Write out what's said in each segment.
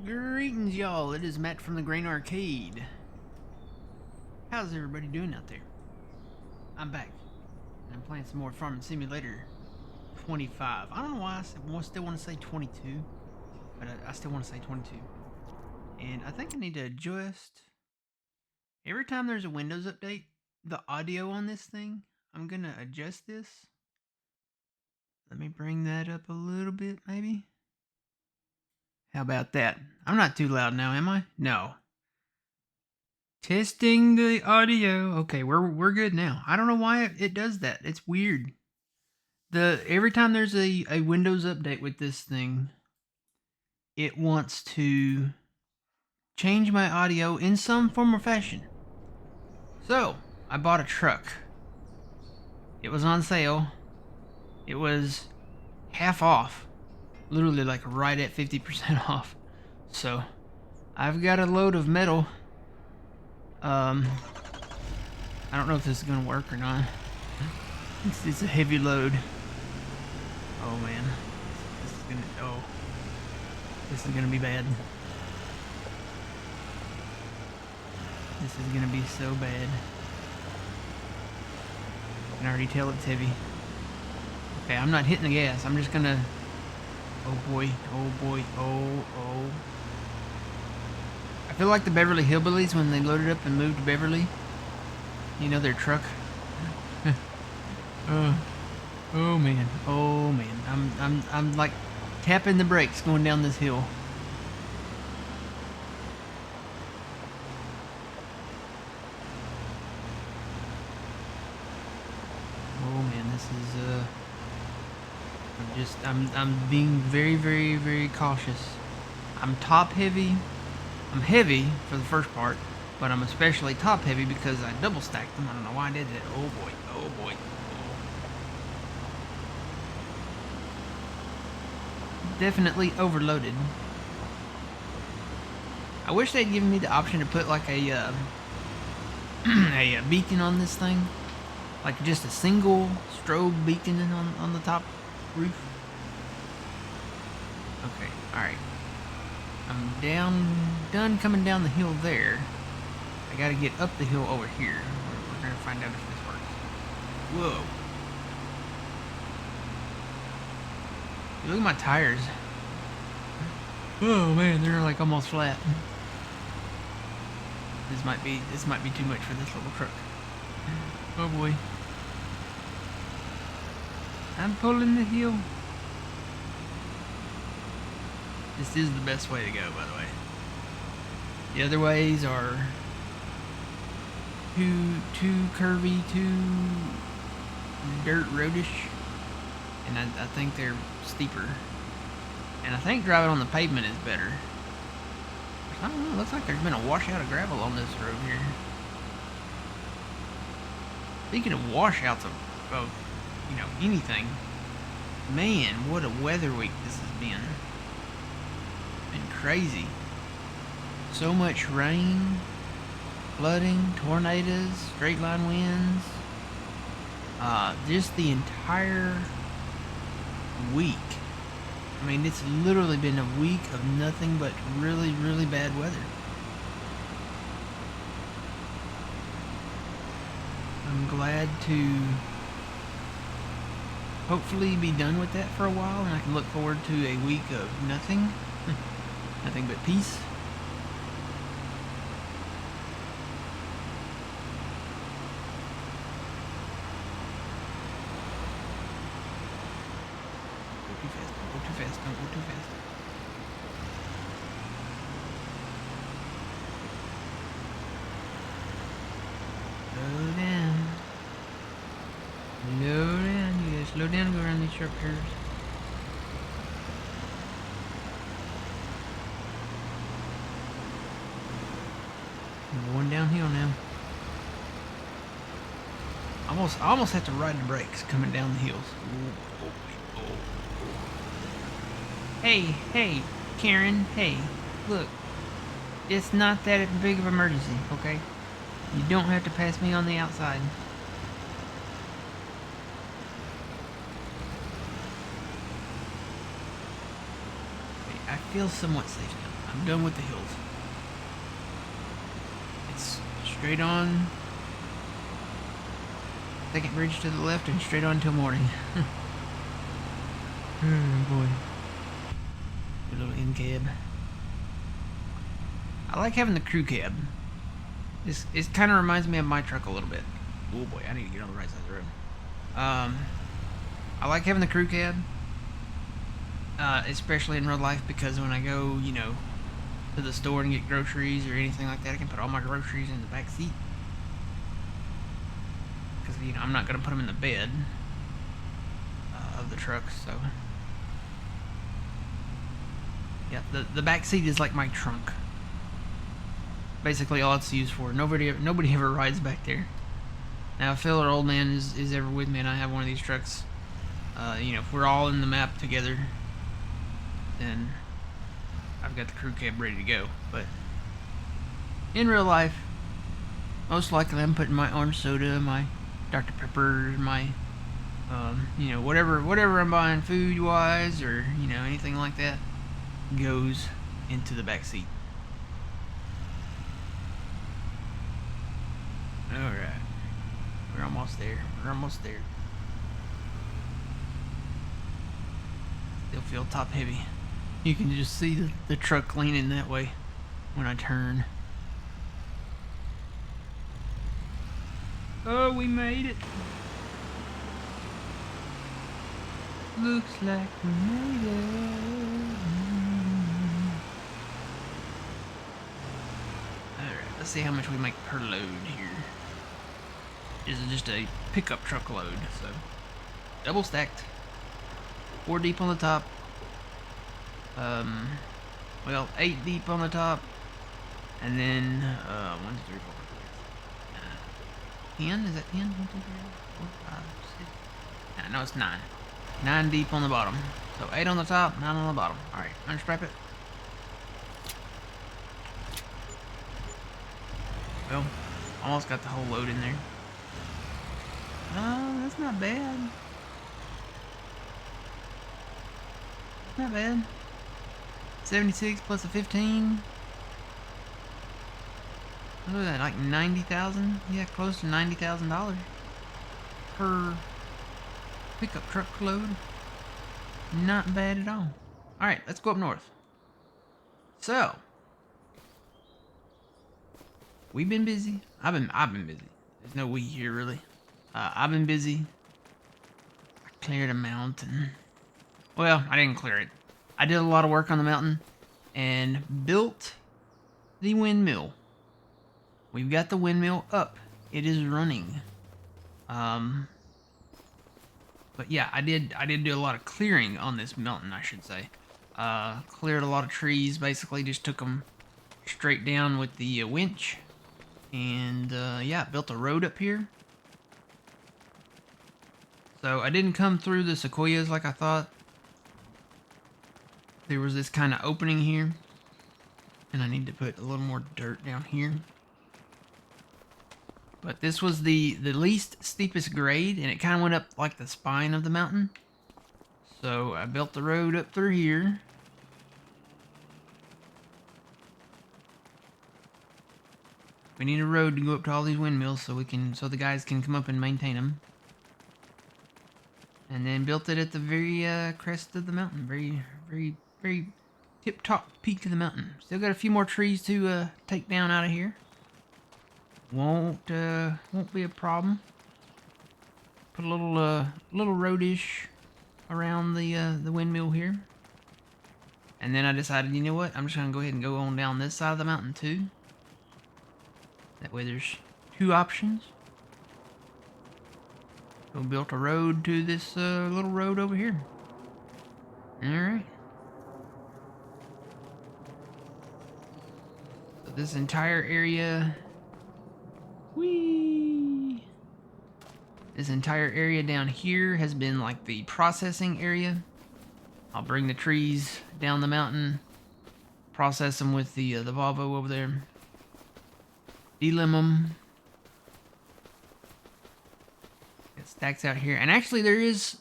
Greetings, y'all. It is Matt from the Grain Arcade. How's everybody doing out there? I'm back, and I'm playing some more Farming Simulator 25. I don't know why I still want to say 22, but I still want to say 22. And I think I need to adjust. Every time there's a Windows update, the audio on this thing, I'm going to adjust this. Let me bring that up a little bit, maybe. How about that? I'm not too loud now, am I? No. Testing the audio. Okay, we're good now. I don't know why it does that. It's weird. Every time there's a Windows update with this thing, it wants to change my audio in some form or fashion. So, I bought a truck. It was on sale. It was half off. Literally like right at 50% off. So, I've got a load of metal. I don't know if this is gonna work or not. It's a heavy load. Oh man, this is gonna be bad. This is gonna be so bad. I can already tell it's heavy. Okay, I'm not hitting the gas. I'm just gonna. Oh boy! Oh boy! Oh. I feel like the Beverly Hillbillies when they loaded up and moved to Beverly. You know, their truck. Oh man. Oh man. I'm like tapping the brakes going down this hill. Oh man, this is I'm being very cautious. I'm top heavy. I'm heavy for the first part, but I'm especially top heavy because I double stacked them. I don't know why I did that. Oh boy. Oh boy. Definitely overloaded. I wish they'd given me the option to put like a a beacon on this thing, like just a single strobe beacon on the top roof. Okay, all right. I'm done coming down the hill there. I gotta get up the hill over here. We're gonna find out if this works. Whoa. Look at my tires. Oh man, they're like almost flat. This might be too much for this little truck. Oh boy. I'm pulling the hill. This is the best way to go, by the way. The other ways are too curvy, too dirt roadish, and I think they're steeper. And I think driving on the pavement is better. I don't know, it looks like there's been a washout of gravel on this road here. Speaking of washouts of you know, anything, man, what a weather week this has been. Been crazy. So much rain, flooding, tornadoes, straight line winds. Just the entire week. I mean, it's literally been a week of nothing but really bad weather. I'm glad to hopefully be done with that for a while, and I can look forward to a week of nothing. Nothing but peace. Don't go too fast. Don't go too fast. Slow down. Slow down. You gotta slow down and go around these sharp curves. I'm going downhill now. I almost have to ride the brakes coming down the hills. Hey, Karen, hey, look. It's not that big of an emergency, okay? You don't have to pass me on the outside. Okay, I feel somewhat safe now. I'm done with the hills. It's straight on. Second bridge to the left and straight on till morning. Oh boy. Good little in cab. I like having the crew cab. It kind of reminds me of my truck a little bit. Oh boy, I need to get on the right side of the road. I like having the crew cab, especially in real life, because when I go, you know, to the store and get groceries or anything like that, I can put all my groceries in the back seat. Because, you know, I'm not going to put them in the bed of the truck, so. Yeah, the back seat is like my trunk. Basically all it's used for. Nobody ever rides back there. Now, if Phil or Old Man is ever with me and I have one of these trucks, you know, if we're all in the map together, then I've got the crew cab ready to go. But in real life, most likely I'm putting my orange soda, my Dr. Pepper, my, you know, whatever I'm buying food-wise or, you know, anything like that, goes into the back seat. Alright. We're almost there. We're almost there. Still feel top heavy. You can just see the truck leaning that way when I turn. Oh, we made it. Looks like we made it. Alright, let's see how much we make per load here. This is just a pickup truck load, so double stacked, 4 deep on the top, well, 8 deep on the top, and then 1, 2, 3, 4, 5, 10. Is that 10? 1, 2, 3, 4, 5, 6. No, it's 9. 9 deep on the bottom. So 8 on the top, 9 on the bottom. All right, unstrap it. Well, almost got the whole load in there. Oh, that's not bad. Not bad. 76 plus a 15. Look at that, like 90,000. Yeah, close to $90,000 per pickup truck load. Not bad at all. All right, let's go up north. So we've been busy. I've been busy. There's no we here really. I've been busy. I cleared a mountain. Well, I didn't clear it. I did a lot of work on the mountain and built the windmill. We've got the windmill up. It is running. But yeah, I did do a lot of clearing on this mountain, I should say. Cleared a lot of trees, basically just took them straight down with the winch. And yeah, built a road up here. So I didn't come through the sequoias like I thought. There was this kind of opening here. And I need to put a little more dirt down here. But this was the least steepest grade, and it kind of went up like the spine of the mountain. So I built the road up through here. We need a road to go up to all these windmills so the guys can come up and maintain them. And then built it at the very crest of the mountain, very tip-top peak of the mountain. Still got a few more trees to take down out of here. Won't be a problem. Put a little roadish around the windmill here. And then I decided, you know what? I'm just gonna go ahead and go on down this side of the mountain too. That way there's 2 options. So built a road to this little road over here. Alright. So this entire area... Whee! This entire area down here has been like the processing area. I'll bring the trees down the mountain, process them with the Volvo over there, delim them. It stacks out here, and actually there is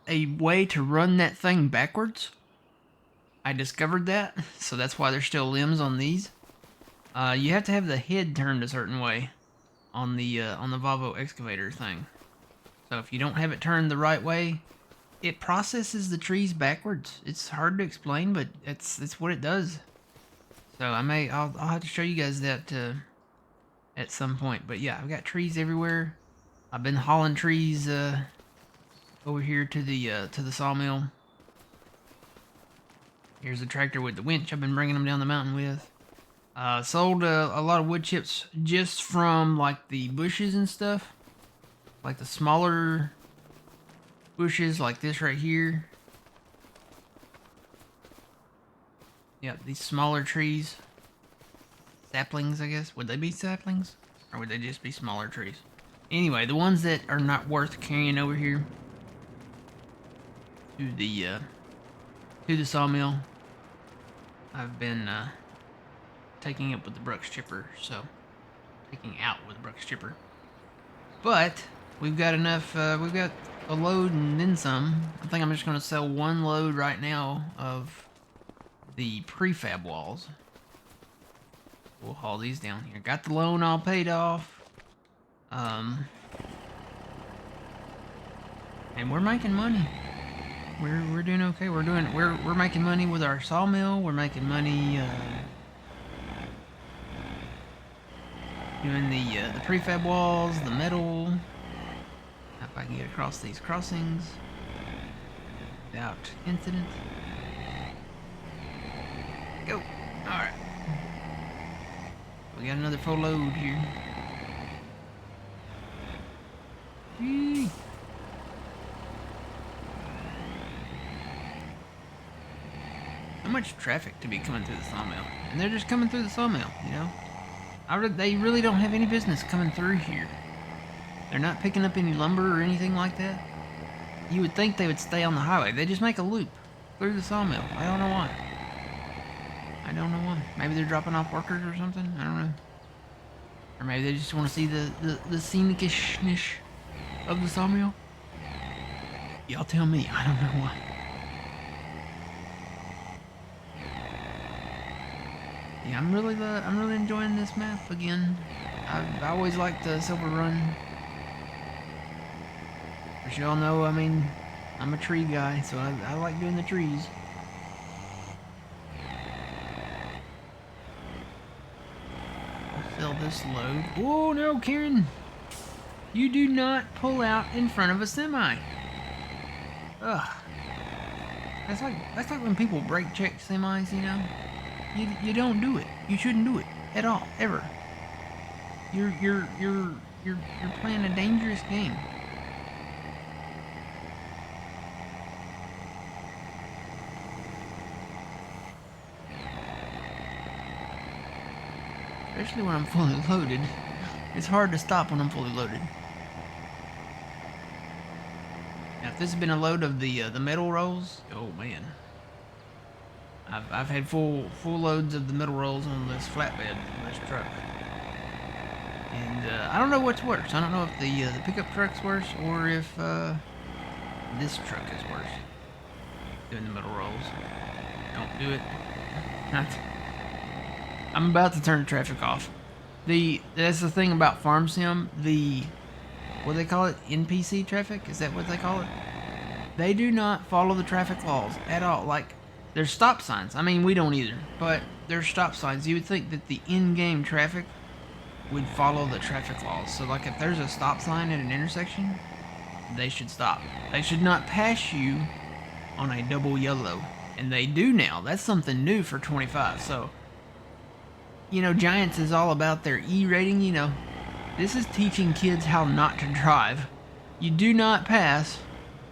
a way to run that thing backwards. I discovered that, so that's why there's still limbs on these. You have to have the head turned a certain way on the Volvo excavator thing. So if you don't have it turned the right way, it processes the trees backwards. It's hard to explain, but it's what it does. So I'll have to show you guys that at some point. But yeah, I've got trees everywhere. I've been hauling trees over here to the sawmill. Here's the tractor with the winch I've been bringing them down the mountain with. Sold a lot of wood chips just from like the bushes and stuff. Like the smaller bushes like this right here. Yeah, these smaller trees. Saplings, I guess. Would they be saplings? Or would they just be smaller trees? Anyway, the ones that are not worth carrying over here to the sawmill, I've been taking up with the brush chipper, so taking out with the brush chipper. But we've got enough, we've got a load and then some. I think I'm just going to sell one load right now of the prefab walls. We'll haul these down here. Got the loan all paid off. And we're making money. We're doing okay. We're making money with our sawmill. We're making money doing the prefab walls, the metal. If I can get across these crossings without incident. Go. All right. We got another full load here. Whee. So much traffic to be coming through the sawmill, and they're just coming through the sawmill, you know. They really don't have any business coming through here. They're not picking up any lumber or anything like that. You would think they would stay on the highway. They just make a loop through the sawmill. I don't know why. Maybe they're dropping off workers or something. I don't know. Or maybe they just want to see the scenicness of the sawmill. Y'all tell me. I don't know why. Yeah, I'm really enjoying this map again. I always liked Silverrun. As y'all know, I mean, I'm a tree guy, so I like doing the trees. I'll sell this load. Whoa, no, Karen! You do not pull out in front of a semi. Ugh. That's like when people brake check semis, you know. You don't do it. You shouldn't do it at all, ever. You're playing a dangerous game. Especially when I'm fully loaded. It's hard to stop when I'm fully loaded. Now, if this had been a load of the metal rolls, oh man. I've had full loads of the metal rolls on this flatbed on this truck, and I don't know what's worse. I don't know if the pickup truck's worse or if this truck is worse. Doing the metal rolls. Don't do it. I'm about to turn the traffic off. That's the thing about Farm Sim. What do they call it? NPC traffic? Is that what they call it? They do not follow the traffic laws at all. Like, there's stop signs. I mean, we don't either, but there's stop signs. You would think that the in-game traffic would follow the traffic laws. So, like, if there's a stop sign at an intersection, they should stop. They should not pass you on a double yellow. And they do now. That's something new for 25. So, you know, Giants is all about their E rating, you know. This is teaching kids how not to drive. You do not pass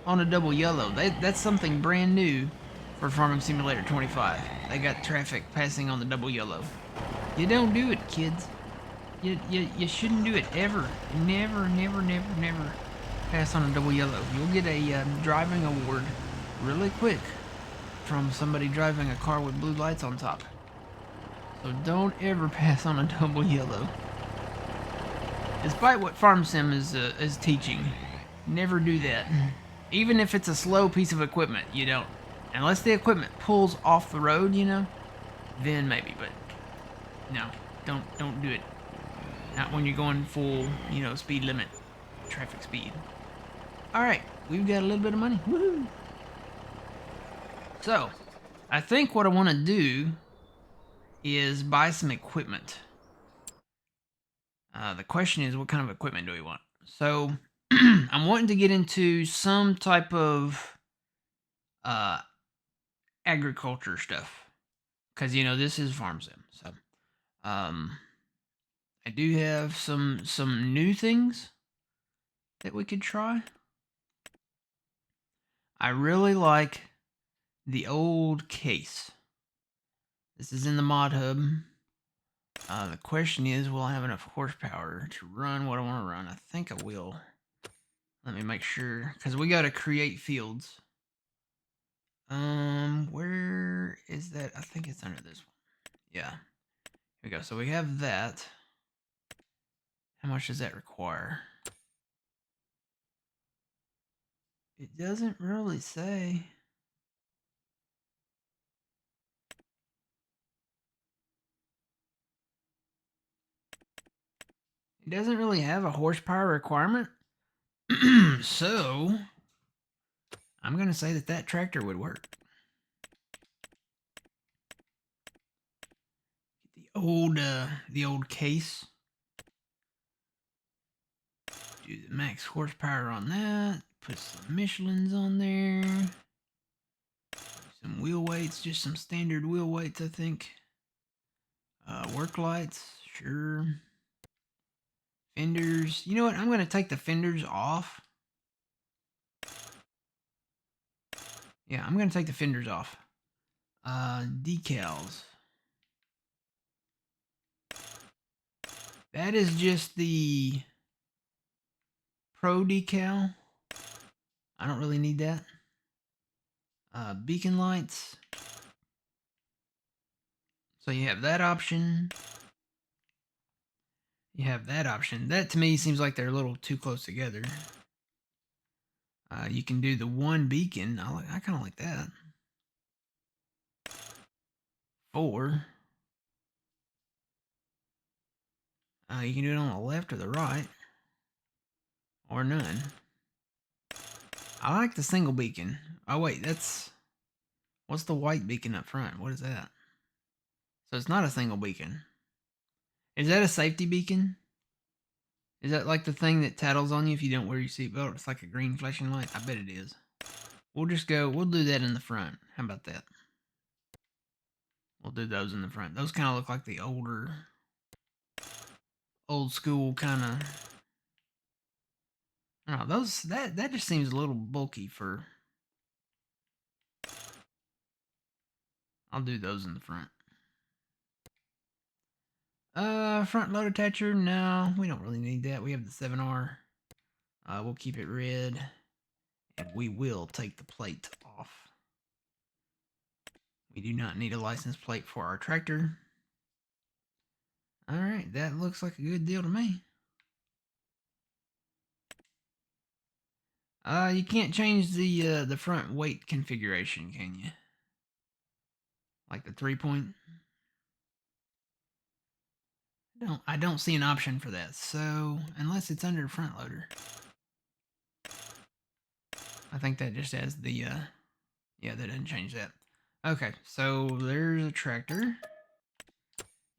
on a double yellow. That's something brand new for Farming Simulator 25. They got traffic passing on the double yellow. You don't do it, kids. You shouldn't do it ever. Never pass on a double yellow. You'll get a driving award really quick from somebody driving a car with blue lights on top. So don't ever pass on a double yellow. Despite what Farm Sim is teaching, never do that. Even if it's a slow piece of equipment, you don't. Unless the equipment pulls off the road, you know, then maybe. But no, don't do it. Not when you're going full, you know, speed limit, traffic speed. All right, we've got a little bit of money. Woohoo! So, I think what I want to do is buy some equipment. The question is, what kind of equipment do we want? So, I'm wanting to get into some type of uh, agriculture stuff because you know this is farm sim. So, um, I do have some new things that we could try. I really like the old case. This is in the mod hub. The question is, will I have enough horsepower to run what I want to run? I think I will. Let me make sure, because we got to create fields. Where is that? I think it's under this one. Yeah. Here we go. So we have that. How much does that require? It doesn't really say. It doesn't really have a horsepower requirement. So I'm going to say that tractor would work. The old case. Do the max horsepower on that. Put some Michelins on there. Some wheel weights, just some standard wheel weights, I think. Work lights, sure. Fenders. You know what? I'm going to take the fenders off. Yeah, I'm going to take the fenders off. Decals. That is just the Pro decal. I don't really need that. Beacon lights. So you have that option. You have that option. That to me seems like they're a little too close together. You can do the one beacon. I kind of like that. 4. You can do it on the left or the right. Or none. I like the single beacon. Oh wait, that's... What's the white beacon up front? What is that? So it's not a single beacon. Is that a safety beacon? Is that like the thing that tattles on you if you don't wear your seatbelt? It's like a green flashing light? I bet it is. We'll do that in the front. How about that? We'll do those in the front. Those kind of look like the old school kind of... I don't know, that just seems a little bulky for... I'll do those in the front. Front load attacher, no, we don't really need that. We have the 7R. We'll keep it red. And we will take the plate off. We do not need a license plate for our tractor. Alright, that looks like a good deal to me. You can't change the front weight configuration, can you? Like the 3-point? I don't see an option for that. So, unless it's under front loader. I think that just has the yeah, that doesn't change that. Okay, so there's a tractor.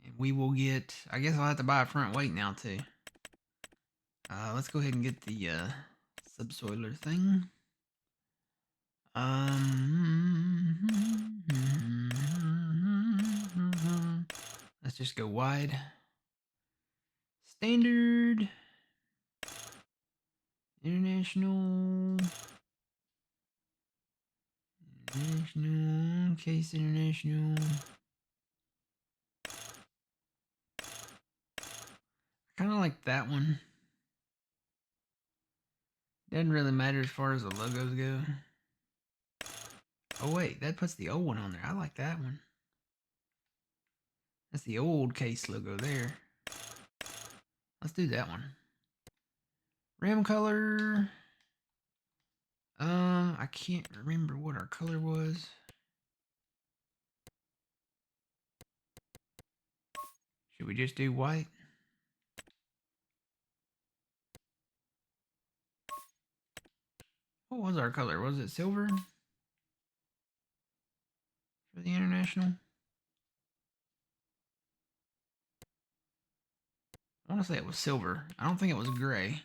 And we will get, I guess I'll have to buy a front weight now too. Let's go ahead and get the subsoiler thing. Let's just go wide. Standard. International. International. Case international. Kind of like that one. Doesn't really matter as far as the logos go. Oh wait, that puts the old one on there. I like that one. That's the old case logo there. Let's do that one. Rim color. I can't remember what our color was. Should we just do white? What was our color? Was it silver? For the international? I want to say it was silver. I don't think it was gray.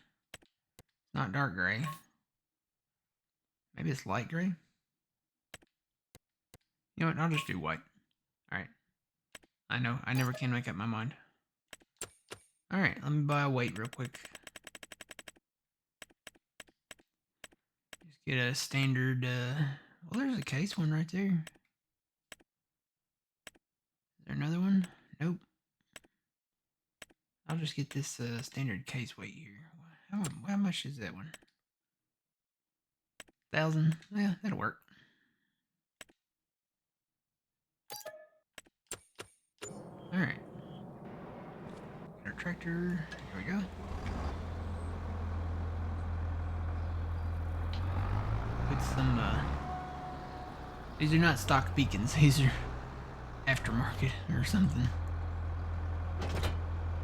Not dark gray. Maybe it's light gray? You know what? I'll just do white. Alright. I know. I never can make up my mind. Alright, let me buy a weight real quick. Just get a standard, well, there's a case one right there. Is there another one? Nope. I'll just get this standard case weight here. How much is that one? 1,000? Yeah, that'll work. Alright. Our tractor. Here we go. Put some, these are not stock beacons. These are aftermarket or something.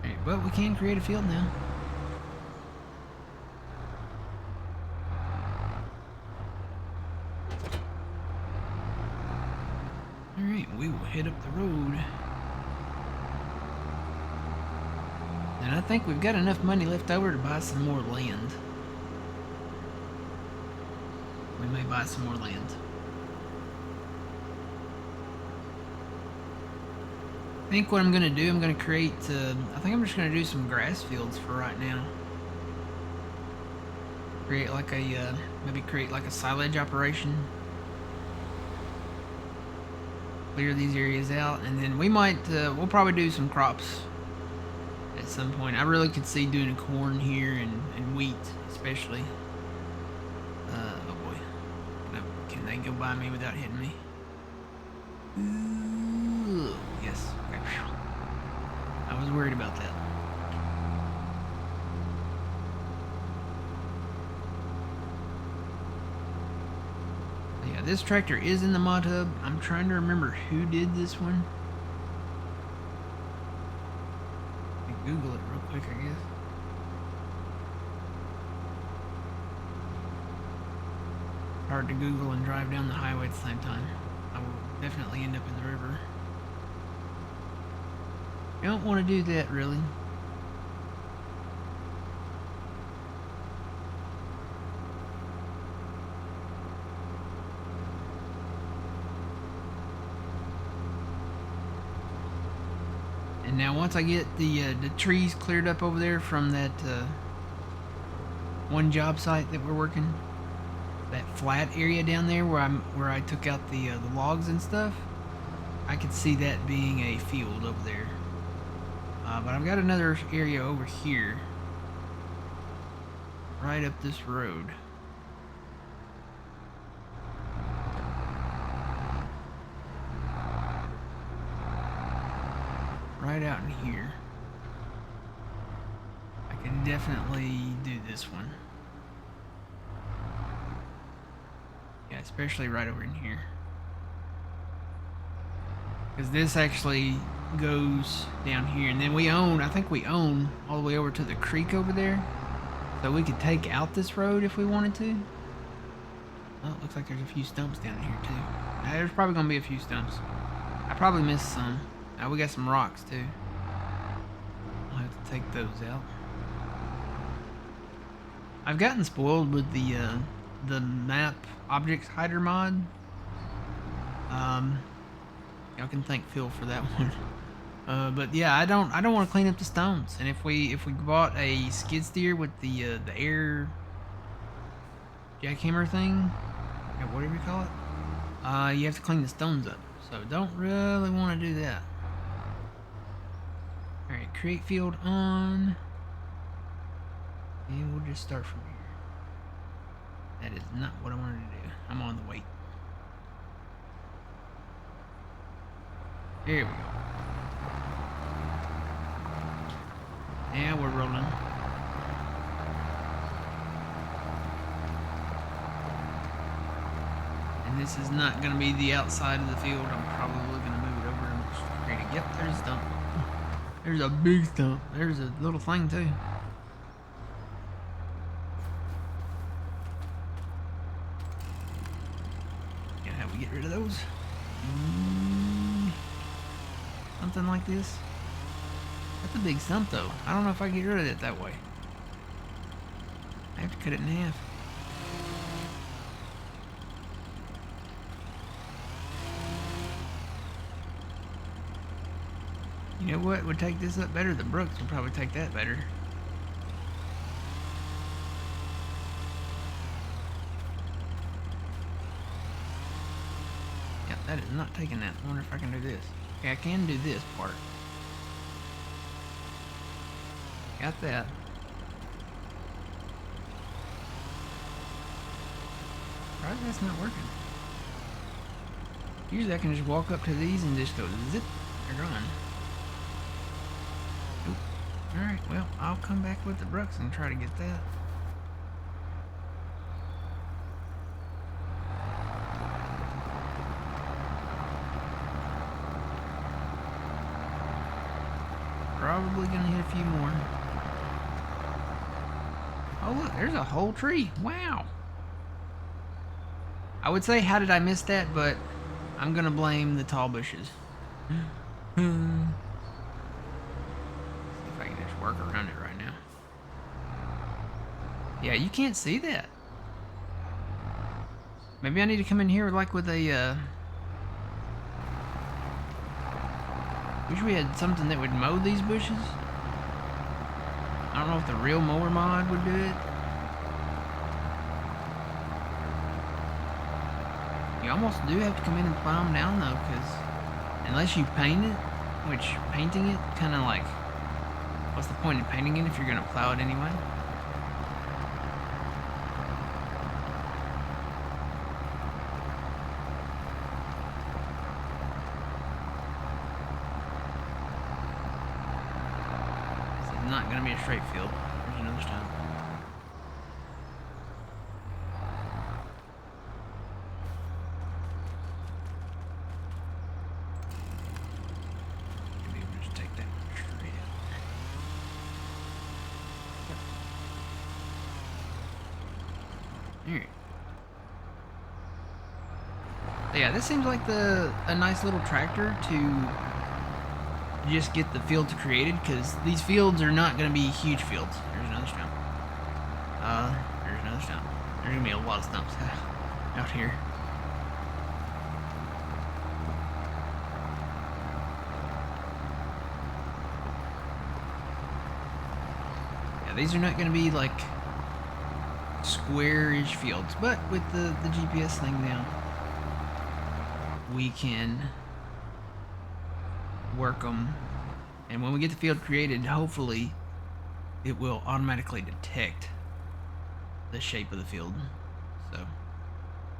Alright, but we can create a field now. Alright, we will head up the road. And I think we've got enough money left over to buy some more land. We may buy some more land. I think what I'm going to do, I'm going to create, I think I'm just going to do some grass fields for right now. Create like a, maybe create like a silage operation. Clear these areas out, and then we might, we'll probably do some crops at some point. I really could see doing corn here and wheat, especially. Oh boy. Can they go by me without hitting me? Ooh, yes. Okay. I was worried about that. Yeah, this tractor is in the mod hub. I'm trying to remember who did this one. Google it real quick, I guess. Hard to Google and drive down the highway at the same time. I will definitely end up in the river. You don't want to do that, really. And now once I get the trees cleared up over there from that one job site that we're working, that flat area down there where I took out the logs and stuff, I could see that being a field over there. But I've got another area over here, right up this road. Right out in here. I can definitely do this one. Yeah, especially right over in here. Because this actually goes down here. And then we own, I think we own all the way over to the creek over there. So we could take out this road if we wanted to. Oh, it looks like there's a few stumps down here too. Now, there's probably going to be a few stumps. I probably missed some. Now we got some rocks too. I'll have to take those out. I've gotten spoiled with the map objects hider mod. Y'all can thank Phil for that one. But yeah, I don't want to clean up the stones. And if we bought a skid steer with the air jackhammer thing, or whatever you call it, you have to clean the stones up. So don't really want to do that. Alright, create field on. And we'll just start from here. That is not what I wanted to do. I'm on the weight. Here we go. Now we're rolling. And this is not going to be the outside of the field. I'm probably going to move it over and just create a... Yep, there's a stump. There's a big stump. There's a little thing too. Yeah, how we get rid of those? Something like this. That's a big stump though. I don't know if I can get rid of it that way. I have to cut it in half. You know what would take this up better? The Brooks would probably take that better. Yep, that is not taking that. I wonder if I can do this. Okay, I can do this part. Got that. Right, that's not working. Usually I can just walk up to these and just go zip. They're gone. Alright, well, I'll come back with the Brooks and try to get that. Probably gonna hit a few more. Oh look, there's a whole tree. Wow. I would say, how did I miss that? But I'm gonna blame the tall bushes. See if I can just work around it right now. Yeah, you can't see that. Maybe I need to come in here like with a wish we had something that would mow these bushes. I don't know if the real mower mod would do it. You almost do have to come in and plow them down though, because unless you paint it, which painting it kind of like, what's the point of painting it if you're going to plow it anyway? This is not going to be a straight field. There's another stump. Maybe we'll just take that straight out. Alright. Yeah, this seems like a nice little tractor to just get the fields created, because these fields are not going to be huge fields. There's another stump. There's another stump. There's going to be a lot of stumps out here. Yeah, these are not going to be like square-ish fields, but with the GPS thing now, we can work them, and when we get the field created, hopefully it will automatically detect the shape of the field. So,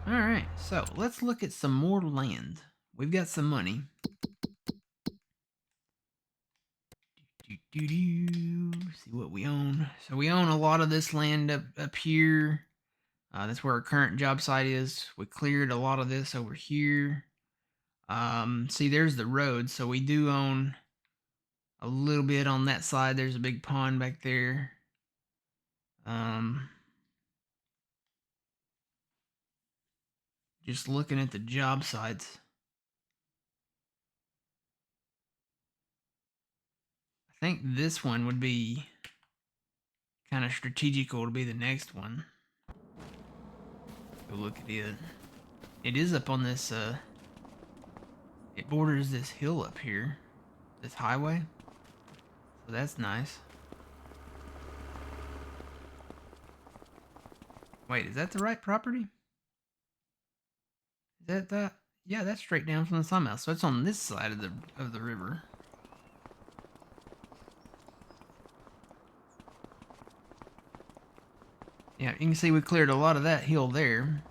alright, so let's look at some more land. We've got some money. See what we own. So we own a lot of this land up here. That's where our current job site is. We cleared a lot of this over here. See, there's the road, so we do own a little bit on that side. There's a big pond back there. Just looking at the job sites, I think this one would be kind of strategical to be the next one. Go look at it. It is up on this, it borders this hill up here, this highway. So that's nice. Wait, is that the right property? Is that that? Yeah, that's straight down from the sawmill. So it's on this side of the river. Yeah, you can see we cleared a lot of that hill there.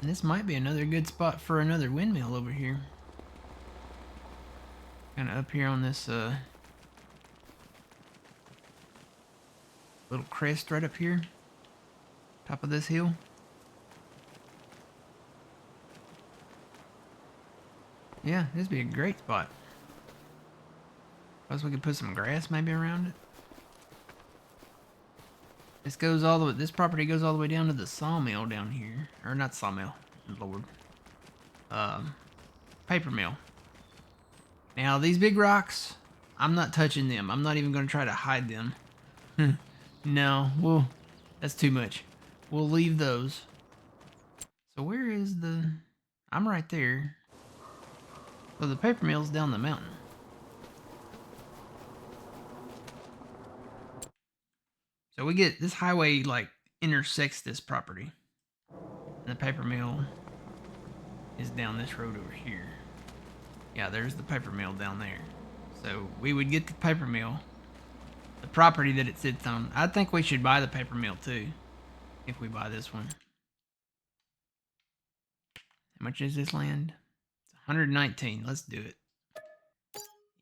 And this might be another good spot for another windmill over here. Kind of up here on this little crest right up here. Top of this hill. Yeah, this would be a great spot. Plus we could put some grass maybe around it. This goes all the way, this property goes all the way down to the sawmill down here. Or not sawmill, Lord. Paper mill. Now these big rocks, I'm not touching them. I'm not even going to try to hide them. No, well, that's too much. We'll leave those. So where is the... I'm right there. So the paper mill's down the mountain. So we get... This highway, like, intersects this property. And the paper mill is down this road over here. Yeah, there's the paper mill down there. So we would get the paper mill. The property that it sits on. I think we should buy the paper mill, too. If we buy this one. How much is this land? It's 119. Let's do it.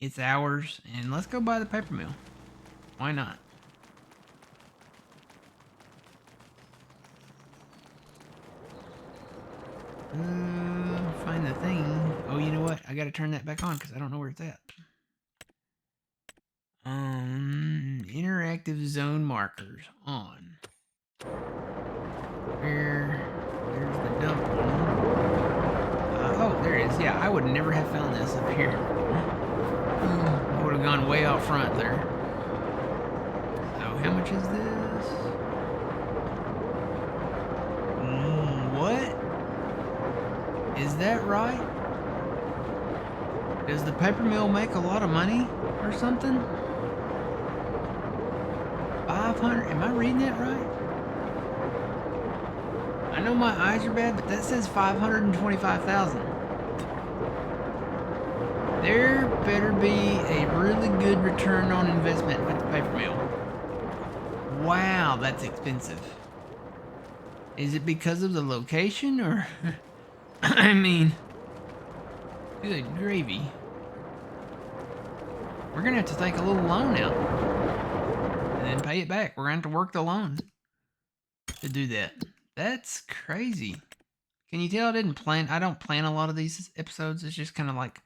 It's ours, and let's go buy the paper mill. Why not? Find the thing. Oh, you know what? I gotta turn that back on because I don't know where it's at. Interactive zone markers on. There's the dump one. Oh, there it is. Yeah, I would never have found this up here. I would have gone way out front there. So, how much is this? What? Is that right? Does the paper mill make a lot of money or something? 500? Am I reading that right? I know my eyes are bad, but that says 525,000. There better be a really good return on investment with the paper mill. Wow, that's expensive. Is it because of the location or... I mean... Good gravy. We're gonna have to take a little loan out. And then pay it back. We're gonna have to work the loan to do that. That's crazy. Can you tell I don't plan a lot of these episodes. It's just kind of like,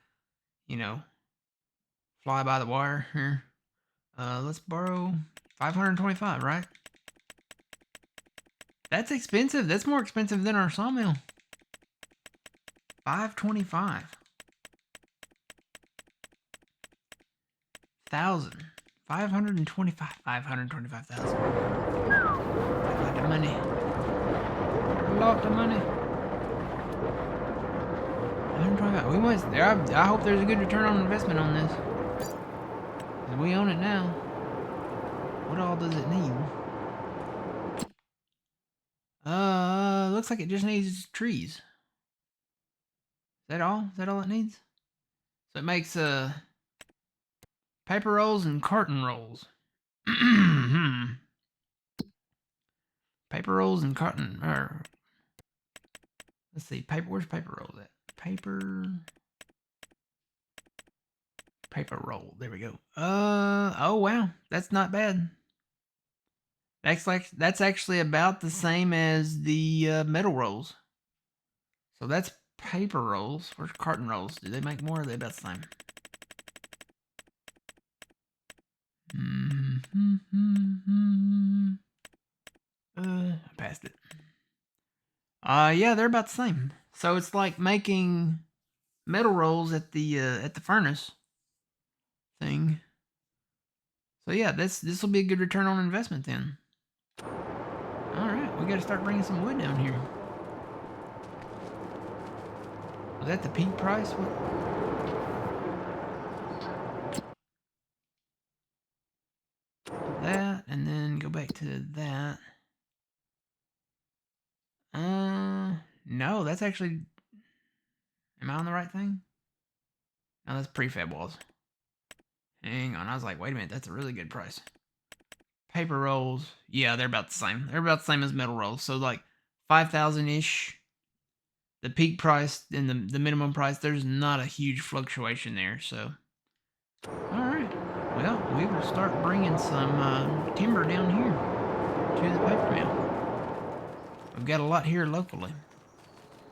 you know, fly by the wire here. Let's borrow 525, right? That's expensive. That's more expensive than our sawmill. 525. 525,000. 525,000. A lot of money. A lot of money. 125. We must. I hope there's a good return on investment on this. 'Cause we own it now. What all does it need? Looks like it just needs trees. Is that all? Is that all it needs? So it makes paper rolls and carton rolls. Paper rolls and carton. Let's see. Where's paper rolls at? Paper roll. There we go. Oh wow, that's not bad. That's actually about the same as the metal rolls. So that's paper rolls. Where's carton rolls? Do they make more? Or are they about the same? I passed it. Yeah, they're about the same. So it's like making metal rolls at the furnace thing. So yeah, this will be a good return on investment then. All right, we got to start bringing some wood down here. Was that the peak price? What? That, and then go back to that. No, that's actually... Am I on the right thing? No, that's prefab walls. Hang on, I was like, wait a minute, that's a really good price. Paper rolls, yeah, they're about the same. They're about the same as metal rolls, so like 5,000-ish. The peak price and the minimum price, there's not a huge fluctuation there, so... Alright, well, we will start bringing some timber down here to the paper mill. We've got a lot here locally.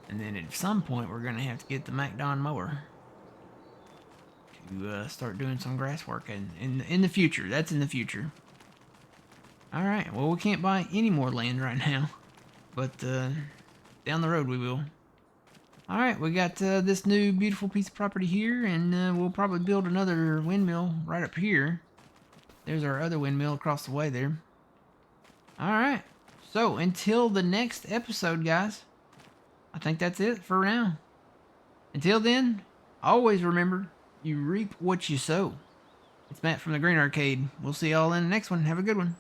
And then at some point, we're going to have to get the MacDon mower. to start doing some grass work in the future. That's in the future. All right. Well, we can't buy any more land right now, but down the road we will. All right, we got this new beautiful piece of property here, and we'll probably build another windmill right up here. There's our other windmill across the way there. All right. So until the next episode, guys, I think that's it for now. Until then, always remember, you reap what you sow. It's Matt from the Green Arcade. We'll see y'all in the next one. Have a good one.